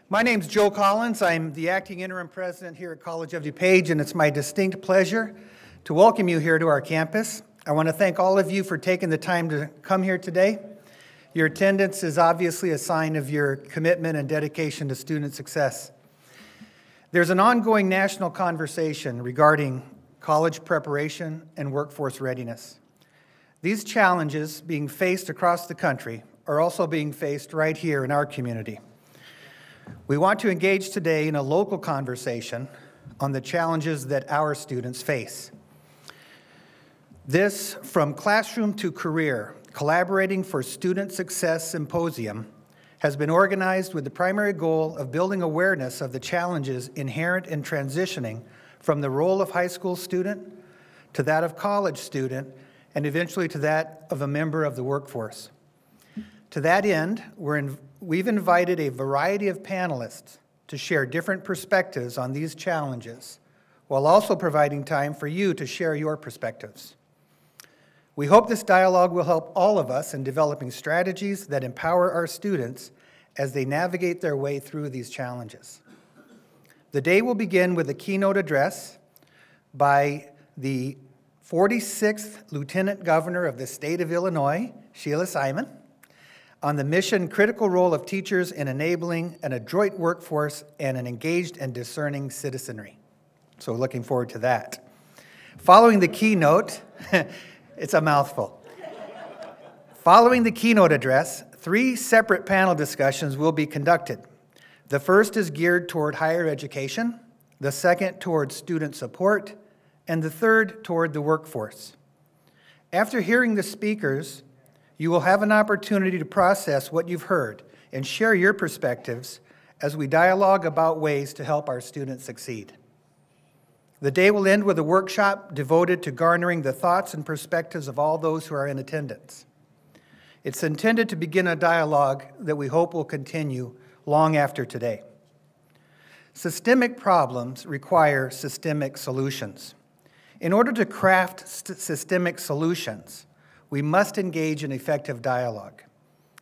My name's Joe Collins. I'm the acting interim president here at College of DuPage, and it's my distinct pleasure to welcome you here to our campus. I want to thank all of you for taking the time to come here today. Your attendance is obviously a sign of your commitment and dedication to student success. There's an ongoing national conversation regarding college preparation and workforce readiness. These challenges being faced across the country are also being faced right here in our community. We want to engage today in a local conversation on the challenges that our students face. This From Classroom to Career, Collaborating for Student Success Symposium has been organized with the primary goal of building awareness of the challenges inherent in transitioning from the role of high school student to that of college student and eventually to that of a member of the workforce. To that end, we've invited a variety of panelists to share different perspectives on these challenges, while also providing time for you to share your perspectives. We hope this dialogue will help all of us in developing strategies that empower our students as they navigate their way through these challenges. The day will begin with a keynote address by the 46th Lieutenant Governor of the state of Illinois, Sheila Simon, on the mission-critical role of teachers in enabling an adroit workforce and an engaged and discerning citizenry. So looking forward to that. Following the keynote, it's a mouthful. Following the keynote address, 3 separate panel discussions will be conducted. The first is geared toward higher education, the second toward student support, and the third toward the workforce. After hearing the speakers, you will have an opportunity to process what you've heard and share your perspectives as we dialogue about ways to help our students succeed. The day will end with a workshop devoted to garnering the thoughts and perspectives of all those who are in attendance. It's intended to begin a dialogue that we hope will continue long after today. Systemic problems require systemic solutions. In order to craft systemic solutions, we must engage in effective dialogue.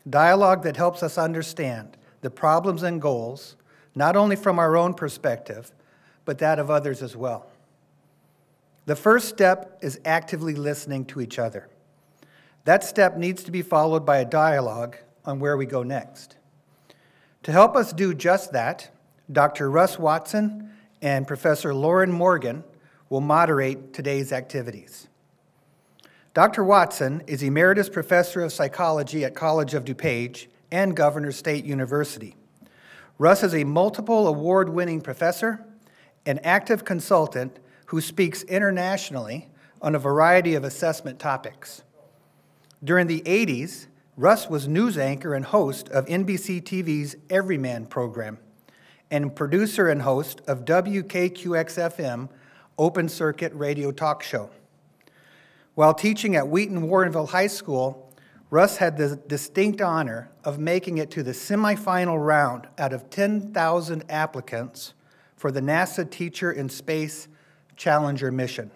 Dialogue that helps us understand the problems and goals, not only from our own perspective, but that of others as well. The first step is actively listening to each other. That step needs to be followed by a dialogue on where we go next. To help us do just that, Dr. Russ Watson and Professor Lauren Morgan will moderate today's activities. Dr. Watson is Emeritus Professor of Psychology at College of DuPage and Governor State University. Russ is a multiple award-winning professor, an active consultant who speaks internationally on a variety of assessment topics. During the 80s, Russ was news anchor and host of NBC TV's Everyman program and producer and host of WKQX-FM Open Circuit radio talk show. While teaching at Wheaton-Warrenville High School, Russ had the distinct honor of making it to the semifinal round out of 10,000 applicants for the NASA Teacher in Space Challenger mission.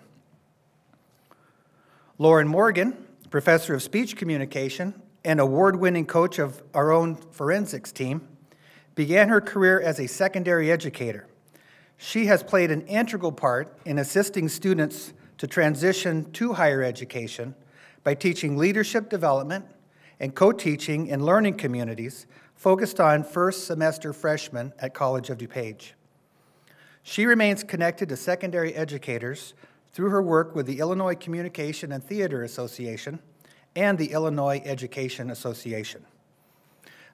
Lauren Morgan, Professor of Speech Communication and award-winning coach of our own forensics team, began her career as a secondary educator. She has played an integral part in assisting students to transition to higher education by teaching leadership development and co-teaching in learning communities focused on first semester freshmen at College of DuPage. She remains connected to secondary educators through her work with the Illinois Communication and Theater Association and the Illinois Education Association.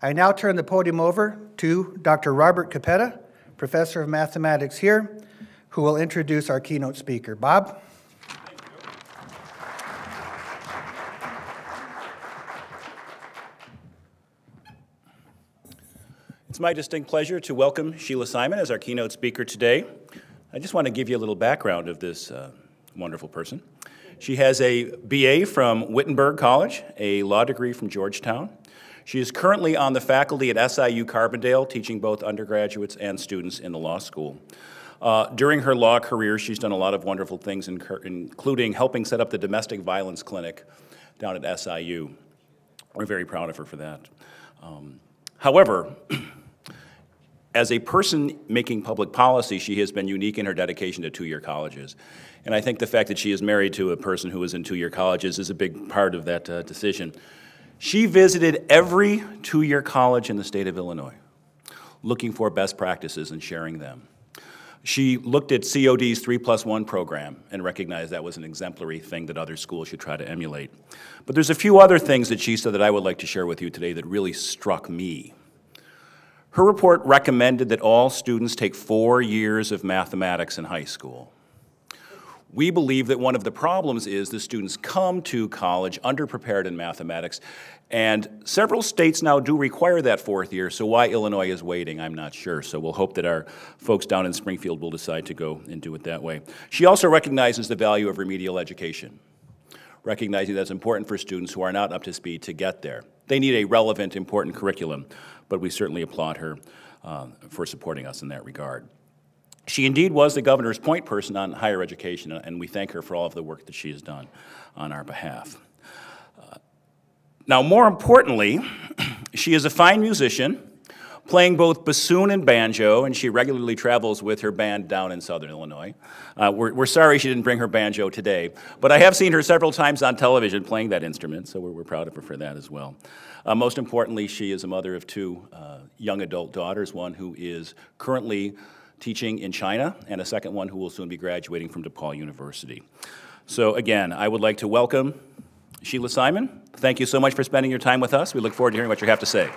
I now turn the podium over to Dr. Robert Capetta, Professor of Mathematics here, who will introduce our keynote speaker. Bob? It's my distinct pleasure to welcome Sheila Simon as our keynote speaker today. I just want to give you a little background of this wonderful person. She has a BA from Wittenberg College, a law degree from Georgetown. She is currently on the faculty at SIU Carbondale, teaching both undergraduates and students in the law school. During her law career, she's done a lot of wonderful things, including helping set up the domestic violence clinic down at SIU. We're very proud of her for that. However, As a person making public policy, she has been unique in her dedication to two-year colleges. And I think the fact that she is married to a person who is in two-year colleges is a big part of that decision. She visited every two-year college in the state of Illinois, looking for best practices and sharing them. She looked at COD's 3+1 program and recognized that was an exemplary thing that other schools should try to emulate. But there's a few other things that she said that I would like to share with you today that really struck me. Her report recommended that all students take 4 years of mathematics in high school. We believe that one of the problems is the students come to college underprepared in mathematics, and several states now do require that 4th year, so why Illinois is waiting, I'm not sure. So we'll hope that our folks down in Springfield will decide to go and do it that way. She also recognizes the value of remedial education, recognizing that it's important for students who are not up to speed to get there. They need a relevant, important curriculum, but we certainly applaud her for supporting us in that regard. She indeed was the governor's point person on higher education, and we thank her for all of the work that she has done on our behalf. Now, more importantly, she is a fine musician, playing both bassoon and banjo, and she regularly travels with her band down in Southern Illinois. We're sorry she didn't bring her banjo today, but I have seen her several times on television playing that instrument, so we're proud of her for that as well. Most importantly, she is a mother of 2 young adult daughters, one who is currently teaching in China, and a second one who will soon be graduating from DePaul University. So again, I would like to welcome Sheila Simon. Thank you so much for spending your time with us. We look forward to hearing what you have to say.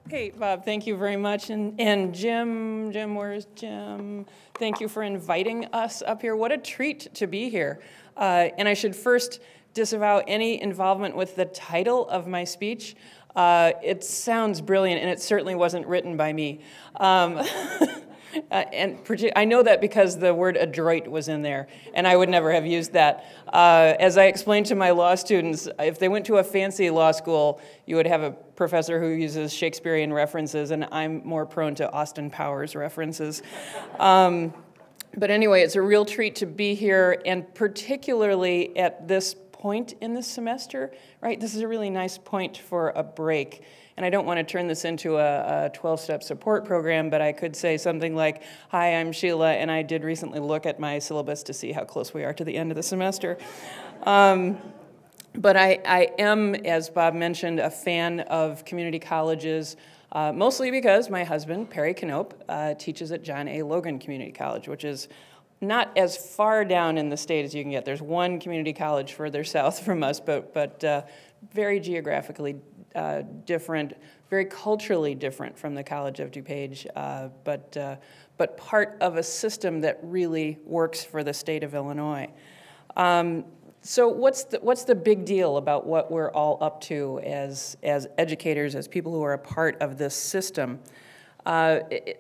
Hey, Bob, thank you very much. And Jim, where's Jim? Thank you for inviting us up here. What a treat to be here. And I should first disavow any involvement with the title of my speech. It sounds brilliant, and it certainly wasn't written by me. And I know that because the word adroit was in there, and I would never have used that. As I explained to my law students, if they went to a fancy law school, you would have a professor who uses Shakespearean references, and I'm more prone to Austin Powers references. But anyway, it's a real treat to be here, and particularly at this point in the semester, right? This is a really nice point for a break. And I don't want to turn this into a 12-step support program, but I could say something like, hi, I'm Sheila, and I did recently look at my syllabus to see how close we are to the end of the semester. But I am, as Bob mentioned, a fan of community colleges, mostly because my husband, Perry Keynote, teaches at John A. Logan Community College, which is not as far down in the state as you can get. There's one community college further south from us, but very geographically different, very culturally different from the College of DuPage, but part of a system that really works for the state of Illinois. So what's the big deal about what we're all up to as educators, as people who are a part of this system?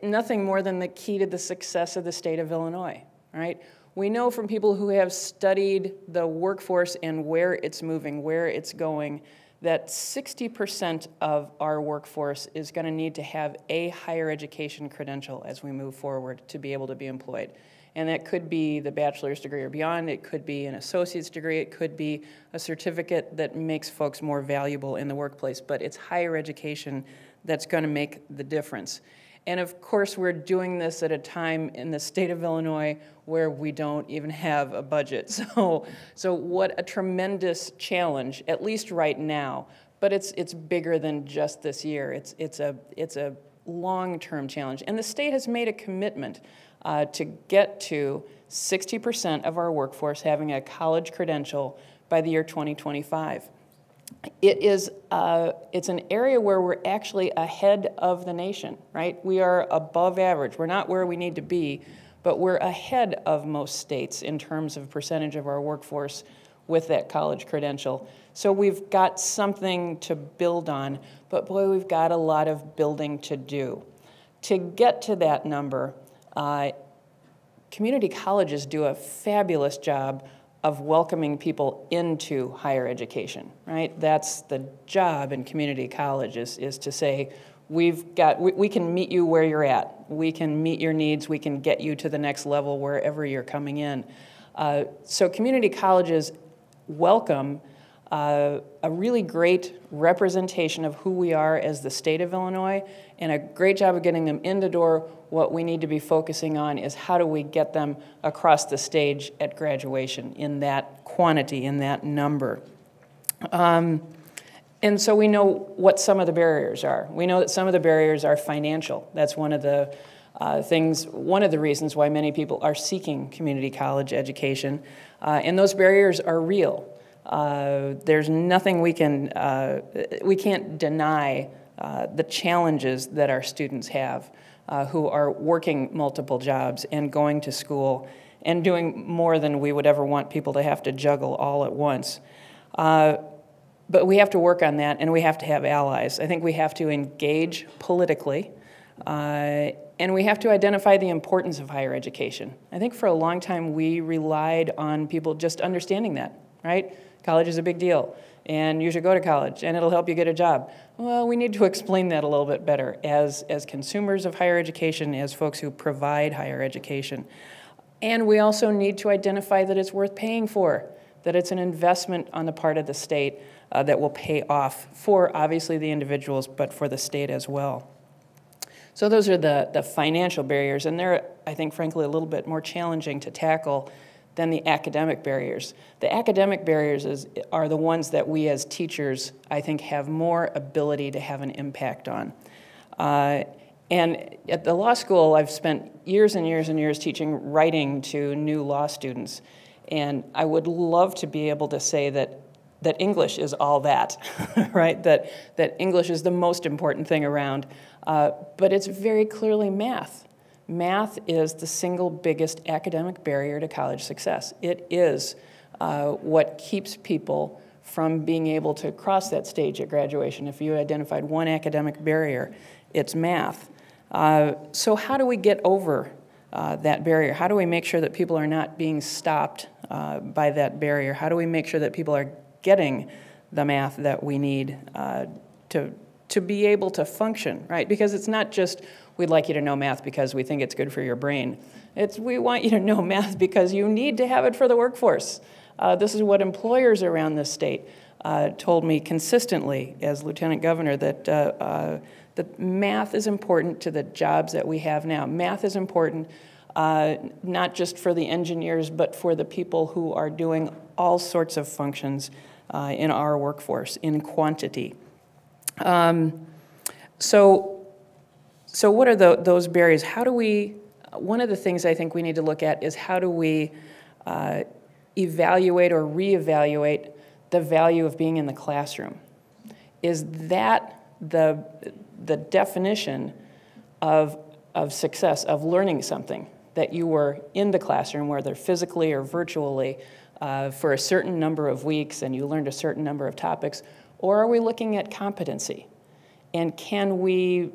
Nothing more than the key to the success of the state of Illinois, right? We know from people who have studied the workforce and where it's moving, where it's going, that 60% of our workforce is going to need to have a higher education credential as we move forward to be able to be employed. And that could be the bachelor's degree or beyond, it could be an associate's degree, it could be a certificate that makes folks more valuable in the workplace, but it's higher education that's going to make the difference. And of course, we're doing this at a time in the state of Illinois where we don't even have a budget. So what a tremendous challenge, at least right now. But it's bigger than just this year. It's a long-term challenge. And the state has made a commitment to get to 60% of our workforce having a college credential by the year 2025. It's an area where we're actually ahead of the nation, right? We are above average. We're not where we need to be, but we're ahead of most states in terms of percentage of our workforce with that college credential. So we've got something to build on, but boy, we've got a lot of building to do. To get to that number, community colleges do a fabulous job of welcoming people into higher education, right? That's the job in community college is to say, we can meet you where you're at. We can meet your needs. We can get you to the next level wherever you're coming in. So community colleges welcome a really great representation of who we are as the state of Illinois, and a great job of getting them in the door. What we need to be focusing on is how do we get them across the stage at graduation in that quantity, in that number. And so we know what some of the barriers are. We know that some of the barriers are financial. That's one of the one of the reasons why many people are seeking community college education. And those barriers are real. There's nothing we can't deny the challenges that our students have who are working multiple jobs and going to school and doing more than we would ever want people to have to juggle all at once. But we have to work on that, and we have to have allies. I think we have to engage politically, and we have to identify the importance of higher education. I think for a long time we relied on people just understanding that, right? College is a big deal, and you should go to college, and it'll help you get a job. Well, we need to explain that a little bit better as consumers of higher education, as folks who provide higher education. And we also need to identify that it's worth paying for, that it's an investment on the part of the state that will pay off for, obviously, the individuals, but for the state as well. So those are the financial barriers, and they're, I think, frankly, a little bit more challenging to tackle than the academic barriers. The academic barriers are the ones that we as teachers, I think, have more ability to have an impact on. And at the law school, I've spent years and years and years teaching writing to new law students, and I would love to be able to say that English is all that, right? That English is the most important thing around, but it's very clearly math. Math is the single biggest academic barrier to college success. It is what keeps people from being able to cross that stage at graduation. If you identified one academic barrier, it's math. So how do we get over that barrier? How do we make sure that people are not being stopped by that barrier? How do we make sure that people are getting the math that we need to be able to function, right? Because it's not just we'd like you to know math because we think it's good for your brain. It's we want you to know math because you need to have it for the workforce. This is what employers around this state told me consistently as lieutenant governor, that math is important to the jobs that we have now. Math is important not just for the engineers, but for the people who are doing all sorts of functions in our workforce in quantity. So what are those barriers? How do we, one of the things I think we need to look at is how do we evaluate or reevaluate the value of being in the classroom? Is that the definition of success, of learning something, that you were in the classroom, whether physically or virtually, for a certain number of weeks and you learned a certain number of topics, or are we looking at competency? And can we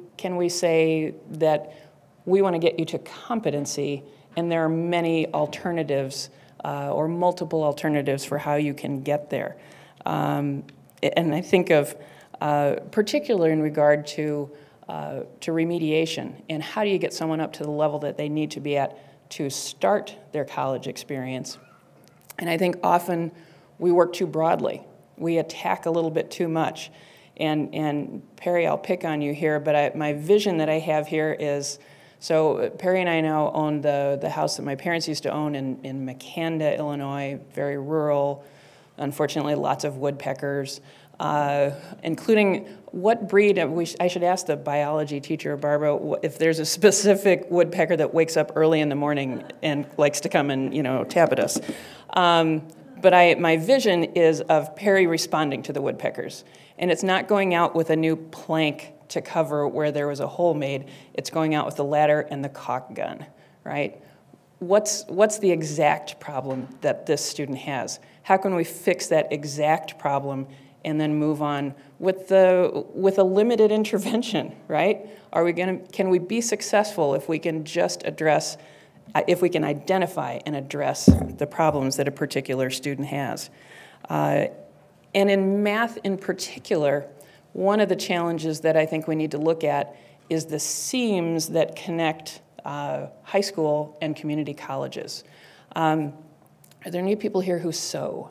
say that we want to get you to competency, and there are many alternatives or multiple alternatives for how you can get there? And I think of particularly in regard to remediation, and how do you get someone up to the level that they need to be at to start their college experience? And I think often we work too broadly. We attack a little bit too much. And Perry, I'll pick on you here, but my vision that I have here is, so Perry and I now own the house that my parents used to own in Makanda, Illinois, very rural, unfortunately lots of woodpeckers, including what breed, I should ask the biology teacher, Barbara, if there's a specific woodpecker that wakes up early in the morning and likes to come and, tap at us. But my vision is of Perry responding to the woodpeckers. And it's not going out with a new plank to cover where there was a hole made. It's going out with the ladder and the caulk gun, right? What's the exact problem that this student has? How can we fix that exact problem and then move on with a limited intervention, right? Can we be successful if we can just address, if we can identify and address the problems that a particular student has? And in math in particular, one of the challenges that I think we need to look at is the seams that connect high school and community colleges. Are there any people here who sew?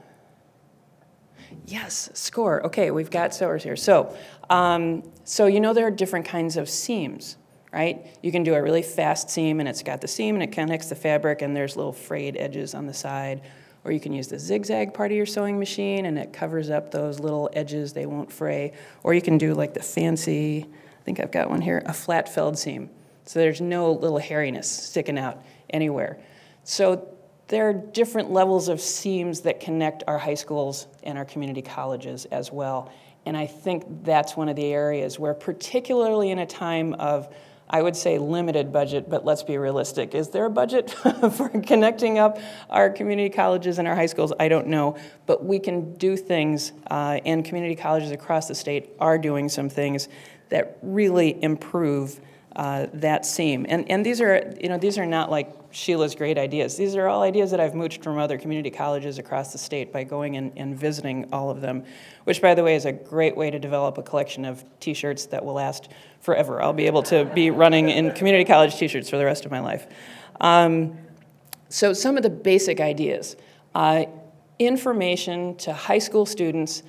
Yes, score. Okay, we've got sewers here. So, there are different kinds of seams, right? You can do a really fast seam, and it's got the seam, and it connects the fabric, and there's little frayed edges on the side. Or you can use the zigzag part of your sewing machine, and it covers up those little edges. They won't fray. Or you can do like the fancy, I think I've got one here, a flat felled seam. So there's no little hairiness sticking out anywhere. So there are different levels of seams that connect our high schools and our community colleges as well. And I think that's one of the areas where, particularly in a time of, I would say, limited budget, but let's be realistic. Is there a budget for connecting up our community colleges and our high schools? I don't know, but we can do things, and community colleges across the state are doing some things that really improve that seam. And these are not like Sheila's great ideas. These are all ideas that I've mooched from other community colleges across the state by going and visiting all of them, which, by the way, is a great way to develop a collection of t-shirts that will last forever. I'll be able to be running in community college t-shirts for the rest of my life. So some of the basic ideas. Information to high school students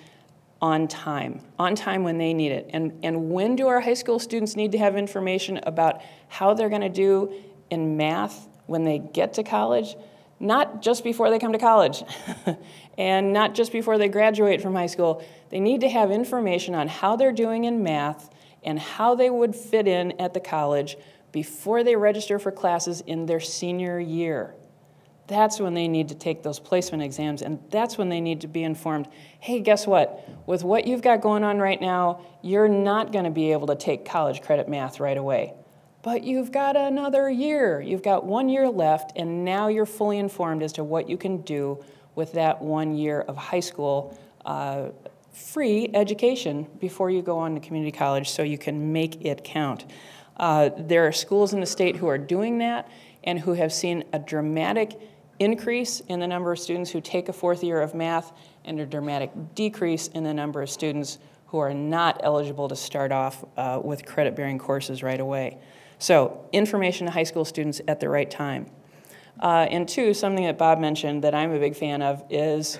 on time when they need it. And when do our high school students need to have information about how they're going to do in math when they get to college? Not just before they come to college and not just before they graduate from high school. They need to have information on how they're doing in math and how they would fit in at the college before they register for classes in their senior year. That's when they need to take those placement exams, and that's when they need to be informed, hey, guess what? With what you've got going on right now, you're not going to be able to take college credit math right away. But you've got another year. You've got 1 year left, and now you're fully informed as to what you can do with that 1 year of high school free education before you go on to community college, so you can make it count. There are schools in the state who are doing that and who have seen a dramatic increase in the number of students who take a fourth year of math and a dramatic decrease in the number of students who are not eligible to start off with credit-bearing courses right away. So information to high school students at the right time. And two, something that Bob mentioned that I'm a big fan of is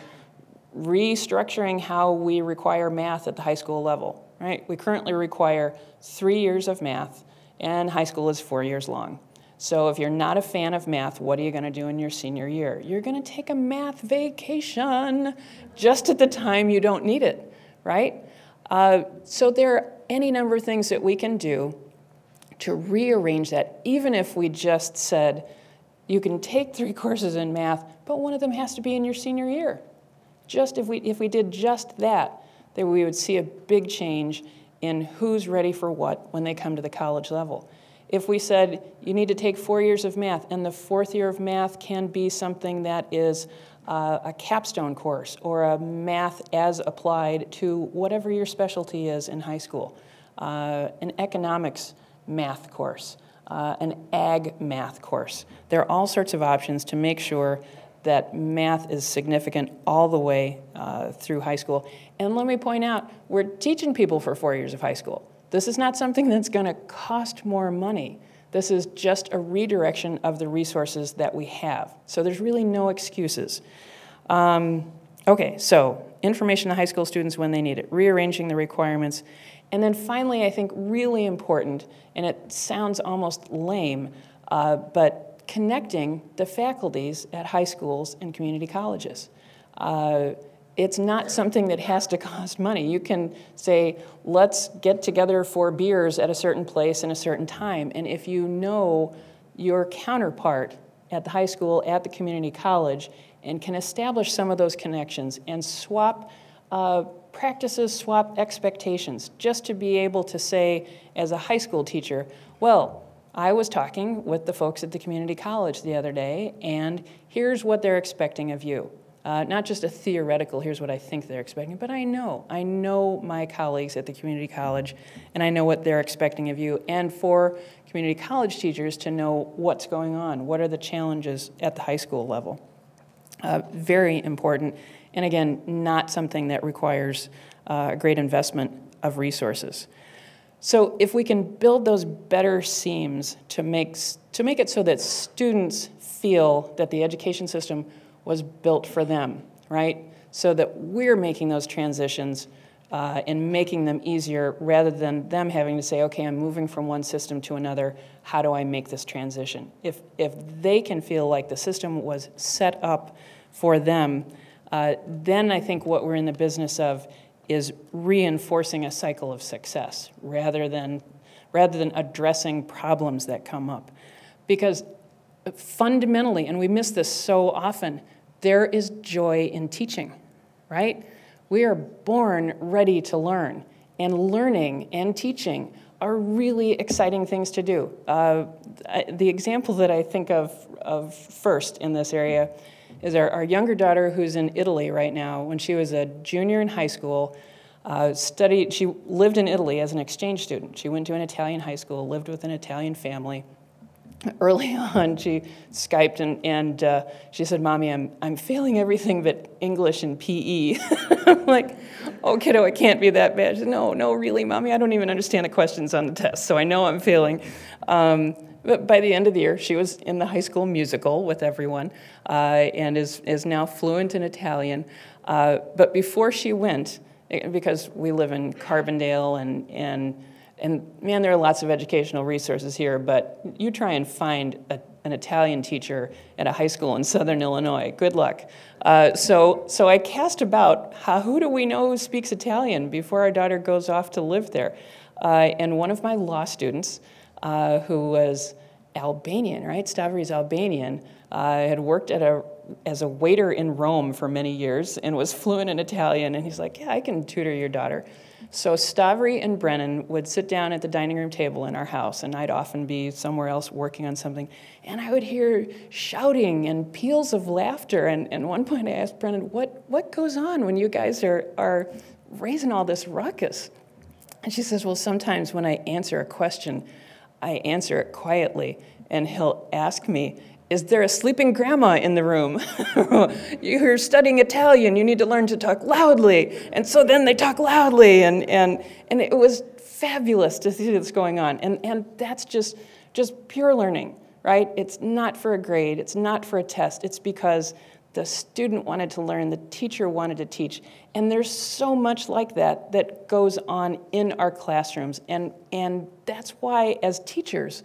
restructuring how we require math at the high school level, right? We currently require 3 years of math, and high school is 4 years long. So if you're not a fan of math, what are you going to do in your senior year? You're going to take a math vacation just at the time you don't need it, right? So there are any number of things that we can do to rearrange that, even if we just said, you can take 3 courses in math, but one of them has to be in your senior year. Just if we did just that, then we would see a big change in who's ready for what when they come to the college level. If we said you need to take 4 years of math, and the fourth year of math can be something that is a capstone course or a math as applied to whatever your specialty is in high school, an economics math course, an ag math course. There are all sorts of options to make sure that math is significant all the way through high school. And let me point out, we're teaching people for 4 years of high school. This is not something that's going to cost more money. This is just a redirection of the resources that we have. So there's really no excuses. Okay, so information to high school students when they need it, rearranging the requirements. And then finally, I think really important, and it sounds almost lame, but connecting the faculties at high schools and community colleges. It's not something that has to cost money. You can say, let's get together for beers at a certain place in a certain time. And if you know your counterpart at the high school, at the community college, and can establish some of those connections and swap practices, swap expectations, just to be able to say, as a high school teacher, well, I was talking with the folks at the community college the other day, and here's what they're expecting of you. Not just a theoretical, here's what I think they're expecting, but I know my colleagues at the community college, and I know what they're expecting of you. And for community college teachers to know what's going on, what are the challenges at the high school level. Very important, and again, not something that requires a great investment of resources. So if we can build those better seams to make it so that students feel that the education system was built for them, right? so that we're making those transitions and making them easier rather than them having to say, okay, I'm moving from one system to another, how do I make this transition? If they can feel like the system was set up for them, then I think what we're in the business of is reinforcing a cycle of success rather than addressing problems that come up. Because fundamentally, and we miss this so often, there is joy in teaching, right? We are born ready to learn, and learning and teaching are really exciting things to do. The example that I think of first in this area is our younger daughter who's in Italy right now. When she was a junior in high school, she lived in Italy as an exchange student. She went to an Italian high school, lived with an Italian family. Early on, she Skyped and she said, "Mommy, I'm failing everything but English and PE." I'm like, "Oh, kiddo, it can't be that bad." She said, No, really, Mommy, I don't even understand the questions on the test, so I know I'm failing. But by the end of the year, she was in the high school musical with everyone and is now fluent in Italian. But before she went, because we live in Carbondale and man, there are lots of educational resources here, but you try and find an Italian teacher at a high school in Southern Illinois. Good luck. So I cast about, who do we know who speaks Italian before our daughter goes off to live there? And one of my law students, who was Albanian, right? Stavri's Albanian, had worked as a waiter in Rome for many years and was fluent in Italian. And he's like, "Yeah, I can tutor your daughter." So Stavri and Brennan would sit down at the dining room table in our house, and I'd often be somewhere else working on something, and I would hear shouting and peals of laughter. And at one point I asked Brennan, what goes on when you guys are raising all this ruckus? And she says, "Well, sometimes when I answer a question, I answer it quietly, and he'll ask me, 'Is there a sleeping grandma in the room?' You're studying Italian, you need to learn to talk loudly." And so then they talk loudly, and it was fabulous to see this going on. And that's just pure learning, right? It's not for a grade, it's not for a test, it's because the student wanted to learn, the teacher wanted to teach. And there's so much like that goes on in our classrooms. And that's why, as teachers,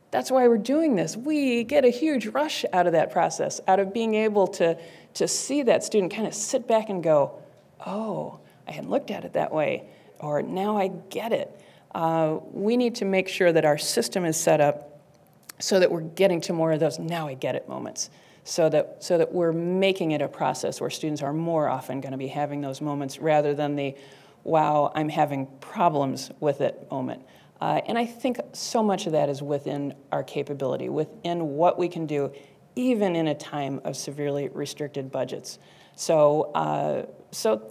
that's why we're doing this. We get a huge rush out of that process, out of being able to see that student kind of sit back and go, "Oh, I hadn't looked at it that way," or "Now I get it." We need to make sure that our system is set up so that we're getting to more of those "now I get it" moments, so that we're making it a process where students are more often going to be having those moments rather than the "wow, I'm having problems with it" moment. And I think so much of that is within our capability, within what we can do, even in a time of severely restricted budgets. So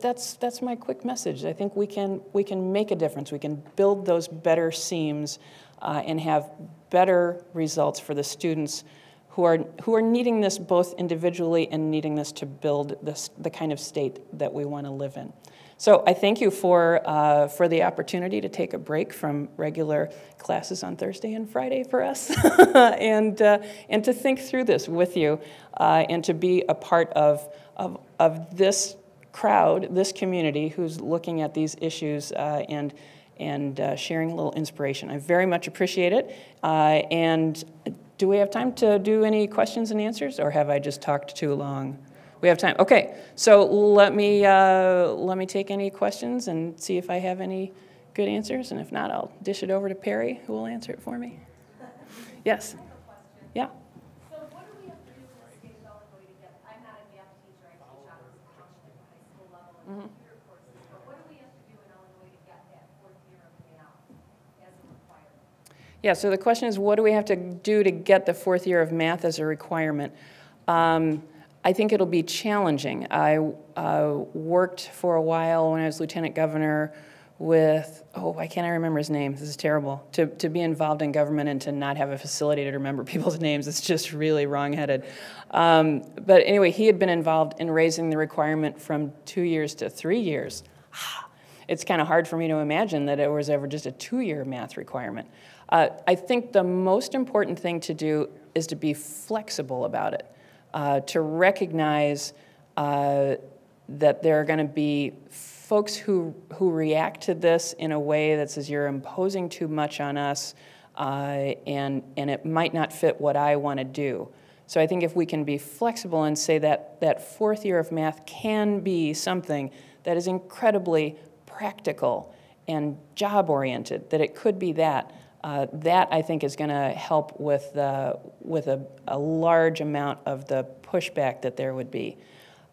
that's my quick message. I think we can make a difference. We can build those better seams and have better results for the students who are needing this both individually and needing this to build the kind of state that we want to live in. So I thank you for the opportunity to take a break from regular classes on Thursday and Friday for us, and to think through this with you, and to be a part of this crowd, this community who's looking at these issues and sharing a little inspiration. I very much appreciate it. And do we have time to do any questions and answers, or have I just talked too long? We have time. Okay, so let me take any questions and see if I have any good answers, and if not, I'll dish it over to Perry, who will answer it for me. Yes. Yeah. So what do we have to do in the state of Illinois to get? I'm not a math teacher. I teach out of high school level and computer courses. But what do we have to do in Illinois to get that fourth year of math as a requirement? Yeah. So the question is, what do we have to do to get the fourth year of math as a requirement? I think it'll be challenging. I worked for a while when I was lieutenant governor with, why can't I remember his name? This is terrible. To be involved in government and to not have a facility to remember people's names, it's just really wrong-headed. But anyway, he had been involved in raising the requirement from 2 years to 3 years. It's kind of hard for me to imagine that it was ever just a 2-year math requirement. I think the most important thing to do is to be flexible about it. To recognize that there are going to be folks who react to this in a way that says you're imposing too much on us, and it might not fit what I want to do. So I think if we can be flexible and say that that fourth year of math can be something that is incredibly practical and job-oriented, that it could be that, that I think is going to help with a large amount of the pushback that there would be.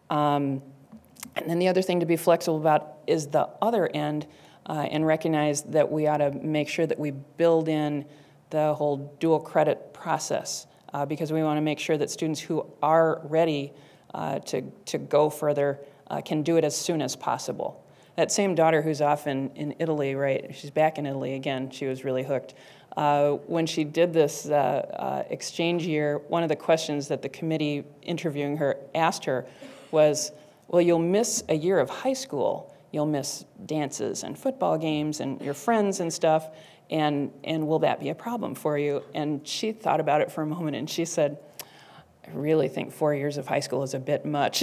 And then the other thing to be flexible about is the other end, and recognize that we ought to make sure that we build in the whole dual credit process, because we want to make sure that students who are ready to go further can do it as soon as possible. That same daughter who's off in Italy, right, she's back in Italy again, she was really hooked. When she did this exchange year, one of the questions that the committee interviewing her asked her was, well, you'll miss a year of high school, you'll miss dances and football games and your friends and stuff, and will that be a problem for you? And she thought about it for a moment and she said, I really think 4 years of high school is a bit much.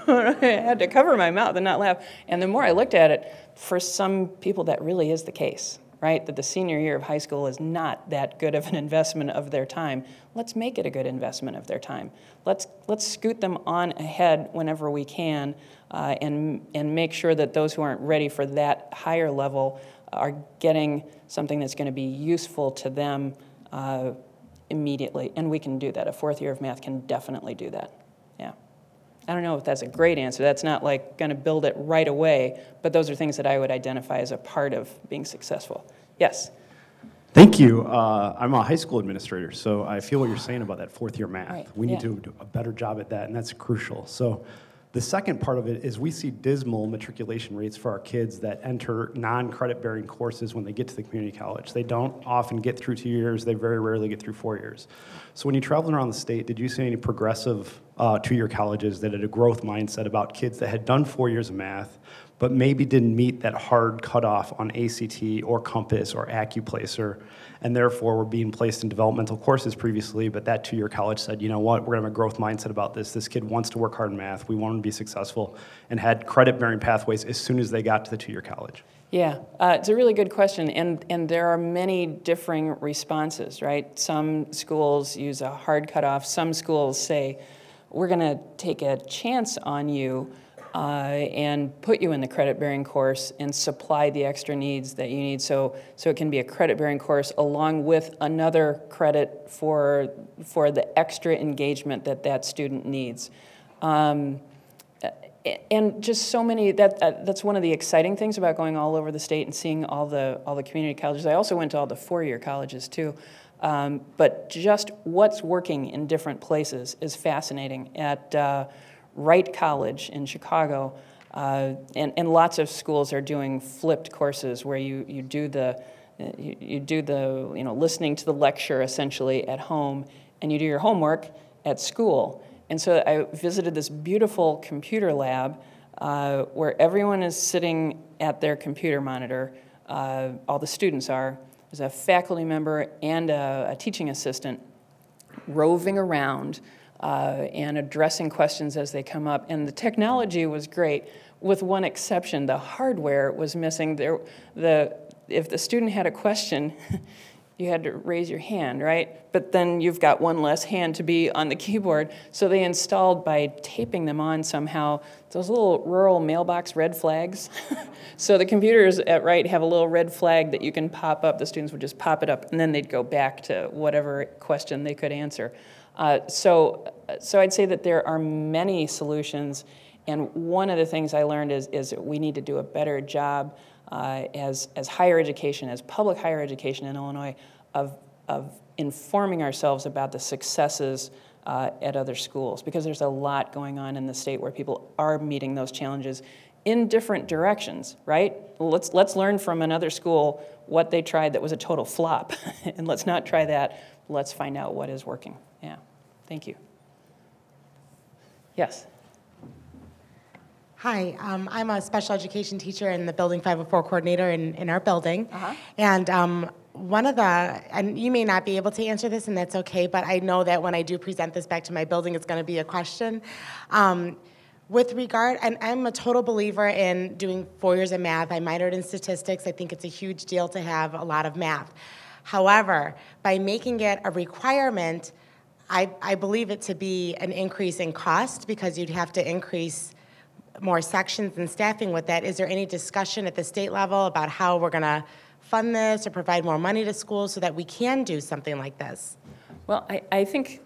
I had to cover my mouth and not laugh. And the more I looked at it, for some people that really is the case, right? That the senior year of high school is not that good of an investment of their time. Let's make it a good investment of their time. Let's scoot them on ahead whenever we can, and make sure that those who aren't ready for that higher level are getting something that's going to be useful to them immediately. And we can do that. A fourth year of math can definitely do that. Yeah. I don't know if that's a great answer. That's not like going to build it right away, but those are things that I would identify as a part of being successful. Yes? Thank you. I'm a high school administrator, so I feel what you're saying about that fourth year math. Right. We need Yeah. to do a better job at that, and that's crucial. So the second part of it is we see dismal matriculation rates for our kids that enter non-credit bearing courses when they get to the community college. They don't often get through 2 years. They very rarely get through 4 years. So when you traveled around the state, did you see any progressive 2-year colleges that had a growth mindset about kids that had done 4 years of math, but maybe didn't meet that hard cutoff on ACT or Compass or AccuPlacer, and therefore were being placed in developmental courses previously, but that 2-year college said, you know what, we're gonna have a growth mindset about this. This kid wants to work hard in math. We want him to be successful, and had credit-bearing pathways as soon as they got to the 2-year college? Yeah, it's a really good question, and there are many differing responses, right? Some schools use a hard cutoff. Some schools say, we're going to take a chance on you and put you in the credit-bearing course and supply the extra needs that you need. So it can be a credit-bearing course along with another credit for the extra engagement that that student needs. And just so many, that's one of the exciting things about going all over the state and seeing all the community colleges. I also went to all the 4-year colleges too. But just what's working in different places is fascinating. At Wright College in Chicago, and lots of schools are doing flipped courses where you do the listening to the lecture essentially at home, and you do your homework at school. And so I visited this beautiful computer lab where everyone is sitting at their computer monitor. All the students are. There's a faculty member and a teaching assistant roving around and addressing questions as they come up. And the technology was great, with one exception. The hardware was missing. If the student had a question, you had to raise your hand, right? But then you've got one less hand to be on the keyboard. So they installed, by taping them on somehow, those little rural mailbox red flags. So the computers at Wright have a little red flag that you can pop up. The students would just pop it up, and then they'd go back to whatever question they could answer. So I'd say that there are many solutions, and one of the things I learned is we need to do a better job as higher education, as public higher education in Illinois, of informing ourselves about the successes at other schools, because there's a lot going on in the state where people are meeting those challenges in different directions, right? Let's learn from another school what they tried that was a total flop, and let's not try that. Let's find out what is working. Yeah, thank you. Yes. Hi, I'm a special education teacher and the Building 504 coordinator in our building. And one of the, and you may not be able to answer this, and that's okay, but I know that when I do present this back to my building, it's going to be a question. With regard, and I'm a total believer in doing 4 years of math. I minored in statistics. I think it's a huge deal to have a lot of math. However, by making it a requirement, I believe it to be an increase in cost because you'd have to increase more sections and staffing with that. Is there any discussion at the state level about how we're going to fund this or provide more money to schools so that we can do something like this? Well, I think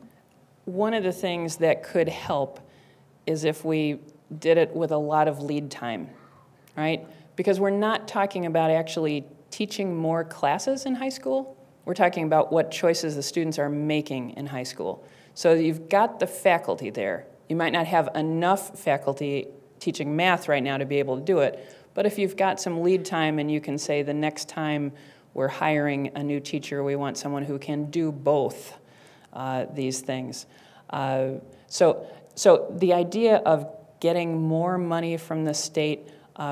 one of the things that could help is if we did it with a lot of lead time, right? Because we're not talking about actually teaching more classes in high school. We're talking about what choices the students are making in high school. So you've got the faculty there. You might not have enough faculty teaching math right now to be able to do it, but if you've got some lead time and you can say the next time we're hiring a new teacher, we want someone who can do both these things. So the idea of getting more money from the state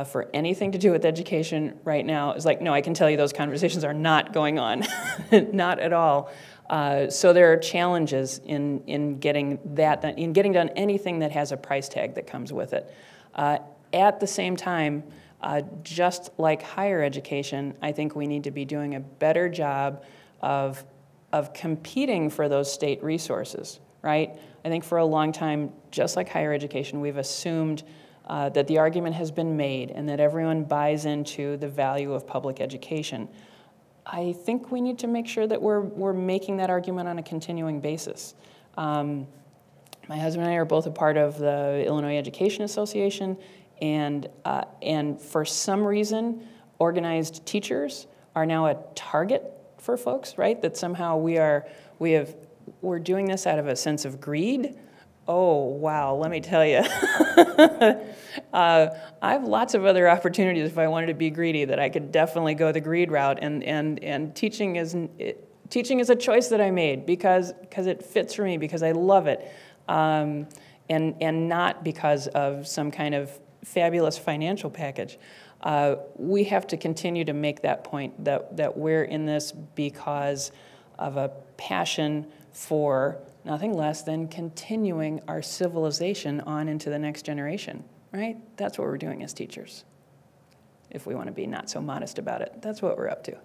for anything to do with education right now is like, no, I can tell you those conversations are not going on, not at all. So there are challenges in getting that done, in getting done anything that has a price tag that comes with it. At the same time, just like higher education, I think we need to be doing a better job of competing for those state resources, right? I think for a long time, just like higher education, we've assumed that the argument has been made and that everyone buys into the value of public education. I think we need to make sure that we're making that argument on a continuing basis. My husband and I are both a part of the Illinois Education Association, and for some reason, organized teachers are now a target for folks, right? That somehow we're doing this out of a sense of greed. Oh, wow, let me tell you. I have lots of other opportunities if I wanted to be greedy that I could definitely go the greed route, and teaching is a choice that I made because it fits for me, because I love it, and not because of some kind of fabulous financial package. We have to continue to make that point that we're in this because of a passion for nothing less than continuing our civilization on into the next generation, right? That's what we're doing as teachers. If we want to be not so modest about it, that's what we're up to.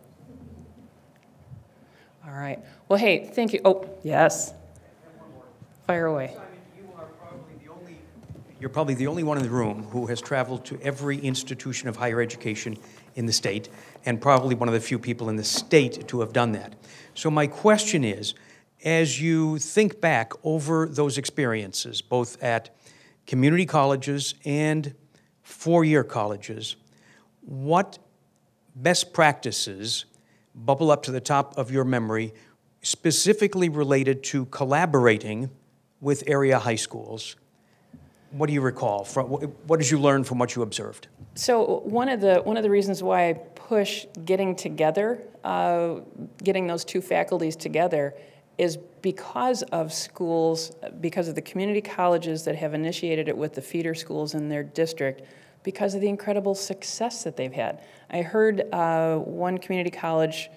All right. Well, hey, thank you. Oh, yes. Fire away. You're probably the only one in the room who has traveled to every institution of higher education in the state, and probably one of the few people in the state to have done that. So my question is, as you think back over those experiences, both at community colleges and four-year colleges, what best practices bubble up to the top of your memory specifically related to collaborating with area high schools? What do you recall? What did you learn from what you observed? So one of the reasons why I push getting together, getting those two faculties together, is because of schools, because of the community colleges that have initiated it with the feeder schools in their district, because of the incredible success that they've had. I heard one community college,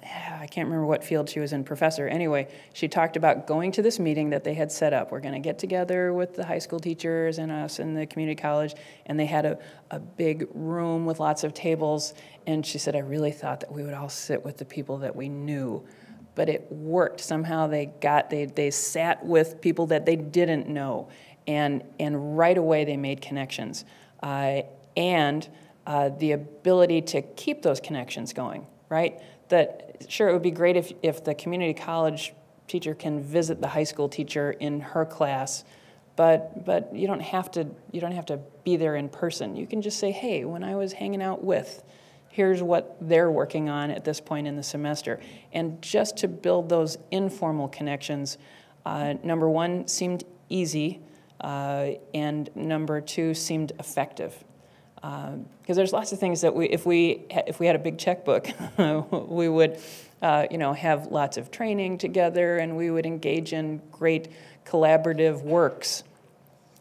I can't remember what field she was in, professor. Anyway, she talked about going to this meeting that they had set up. We're going to get together with the high school teachers and us in the community college, and they had a big room with lots of tables, and she said, I really thought that we would all sit with the people that we knew. But it worked. Somehow they sat with people that they didn't know, and right away they made connections. And the ability to keep those connections going, right? That sure, it would be great if the community college teacher can visit the high school teacher in her class, but you don't have to be there in person. You can just say, hey, when I was hanging out with, here's what they're working on at this point in the semester. And just to build those informal connections, number one, seemed easy, and number two, seemed effective. Because there's lots of things that if we had a big checkbook, we would have lots of training together, and we would engage in great collaborative works.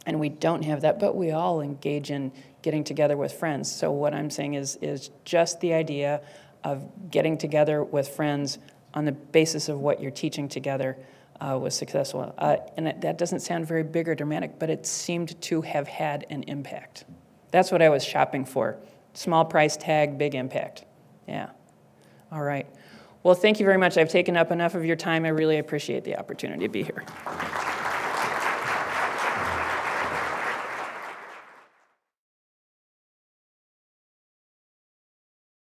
And we don't have that, but we all engage in getting together with friends. So what I'm saying is just the idea of getting together with friends on the basis of what you're teaching together was successful. And that doesn't sound very big or dramatic, but it seemed to have had an impact. That's what I was shopping for. Small price tag, big impact. Yeah. All right. Well, thank you very much. I've taken up enough of your time. I really appreciate the opportunity to be here.